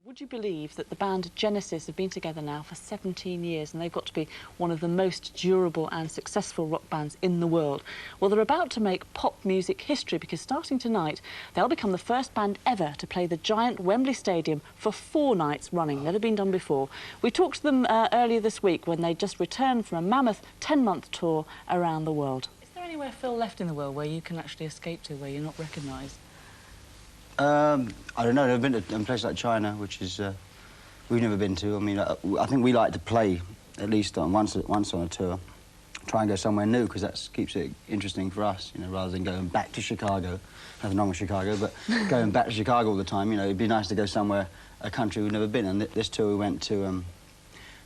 Would you believe that the band Genesis have been together now for 17 years and they've got to be one of the most durable and successful rock bands in the world? Well, they're about to make pop music history because starting tonight, they'll become the first band ever to play the giant Wembley Stadium for 4 nights running. Never been done before. We talked to them earlier this week when they just returned from a mammoth 10-month tour around the world. Is there anywhere, Phil, left in the world where you can actually escape to, where you're not recognised? I don't know. I've been to a place like China, which is we've never been to. I mean, I think we like to play at least once on a tour, try and go somewhere new because that keeps it interesting for us, you know, rather than going back to Chicago. Nothing wrong with Chicago, but going back to Chicago all the time, you know, it'd be nice to go somewhere, a country we've never been. And this tour we went to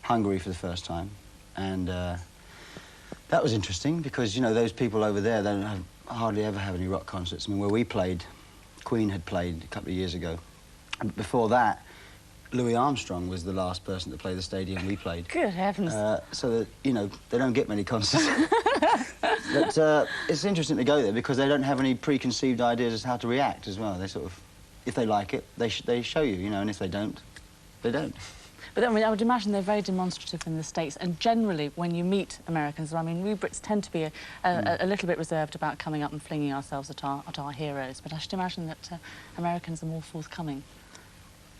Hungary for the first time, and that was interesting because, you know, those people over there, they don't hardly ever have any rock concerts. I mean, where we played, Queen had played a couple of years ago. And before that, Louis Armstrong was the last person to play the stadium we played. Good heavens. So that, you know, they don't get many concerts. But it's interesting to go there because they don't have any preconceived ideas as how to react as well. They sort of, if they like it, they show you, you know, and if they don't, they don't. But I mean, I would imagine they're very demonstrative in the States, and generally, when you meet Americans, I mean, we Brits tend to be a little bit reserved about coming up and flinging ourselves at our heroes, but I should imagine that Americans are more forthcoming.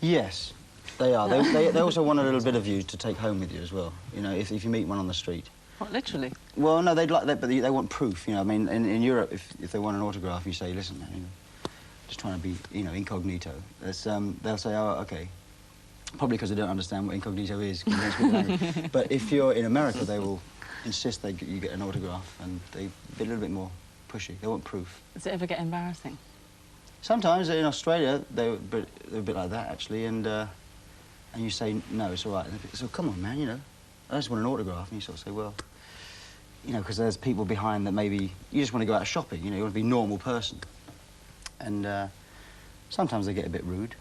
Yes, they are. They also want a little bit of you to take home with you as well, you know, if you meet one on the street. What, literally? Well, no, they'd like that, but they want proof, you know. I mean, in Europe, if they want an autograph, you say, listen, man, you know, just trying to be, you know, incognito. They'll say, oh, OK. Probably because they don't understand what incognito is. But if you're in America, they will insist you get an autograph, and they're a little bit more pushy. They want proof. Does it ever get embarrassing? Sometimes. In Australia, they're a bit like that, actually, and you say, no, it's all right. And so, come on, man, you know, I just want an autograph. And you sort of say, well, you know, because there's people behind that maybe you just want to go out shopping, you know, you want to be a normal person. And sometimes they get a bit rude.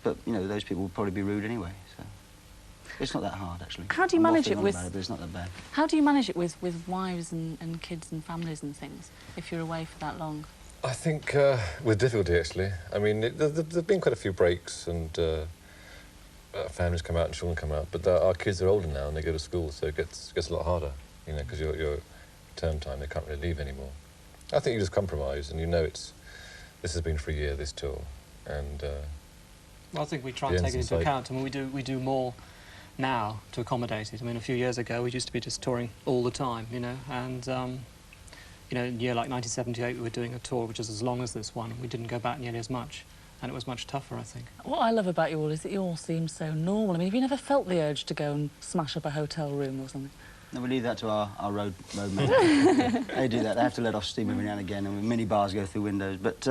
But, you know, those people will probably be rude anyway, so it's not that hard, actually. How do you manage it with... but it's not that bad. How do you manage it with wives and kids and families and things, if you're away for that long? I think with difficulty, actually. I mean, there've been quite a few breaks and families come out and children come out, but our kids are older now and they go to school, so it gets a lot harder, you know, because your term time, they can't really leave anymore. I think you just compromise and you know this has been for a year, this tour, and... Well, I think we try and take it into account. I mean, we do more now to accommodate it. I mean, a few years ago, we used to be just touring all the time, you know, and, you know, in a year like 1978, we were doing a tour which is as long as this one. We didn't go back nearly as much, and it was much tougher, I think. What I love about you all is that you all seem so normal. I mean, have you never felt the urge to go and smash up a hotel room or something? No, we leave that to our roadmen. They do that. They have to let off steam every now and again, and mini bars go through windows. But,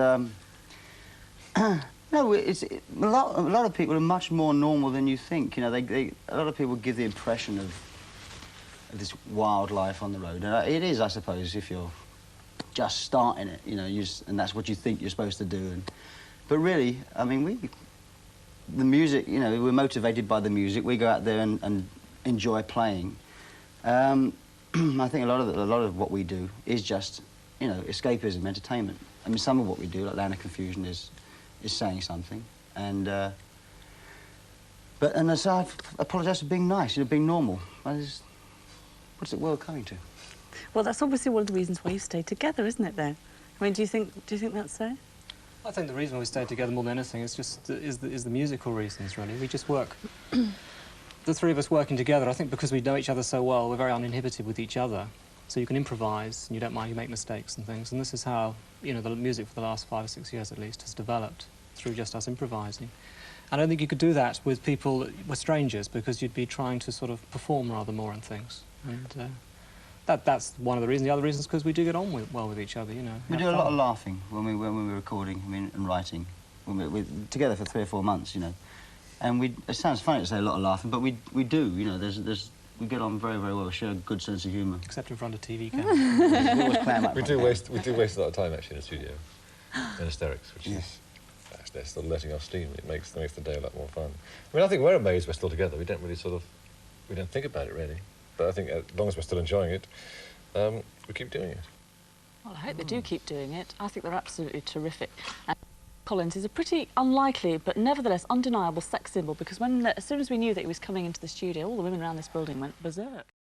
no, a lot of people are much more normal than you think. You know, a lot of people give the impression of this wild life on the road. And it is, I suppose, if you're just starting it, you know, and that's what you think you're supposed to do. But really, I mean, the music, you know, we're motivated by the music. We go out there and enjoy playing. I think a lot of what we do is just, you know, escapism, entertainment. I mean, some of what we do, like Land of Confusion, is saying something, and so I apologise for being nice, you know, being normal. What's the world coming to? Well, that's obviously one of the reasons why you stay together, isn't it? Then, I mean, do you think that's so? I think the reason we stay together more than anything is just is the musical reasons, really. We just work. The three of us working together, I think, because we know each other so well, we're very uninhibited with each other. So you can improvise, and you don't mind you make mistakes and things. And this is how, you know, the music for the last 5 or 6 years at least has developed through just us improvising. I don't think you could do that with people that were strangers because you'd be trying to sort of perform rather more and things. And that's one of the reasons. The other reason is because we do get on well with each other, you know. We do a lot of laughing when we're recording, I mean, and writing. We're together for 3 or 4 months, you know. And it sounds funny to say a lot of laughing, but we do, you know, we get on very, very well, share a good sense of humour. Except in front of TV cameras. We always clam up. We do waste a lot of time, actually, in the studio. In hysterics, which is... They're still letting off steam. It makes the day a lot more fun. I mean, I think we're amazed we're still together. We don't really we don't think about it, really. But I think as long as we're still enjoying it, we keep doing it. Well, I hope they do keep doing it. I think they're absolutely terrific. Collins is a pretty unlikely but nevertheless undeniable sex symbol, because as soon as we knew that he was coming into the studio, all the women around this building went berserk.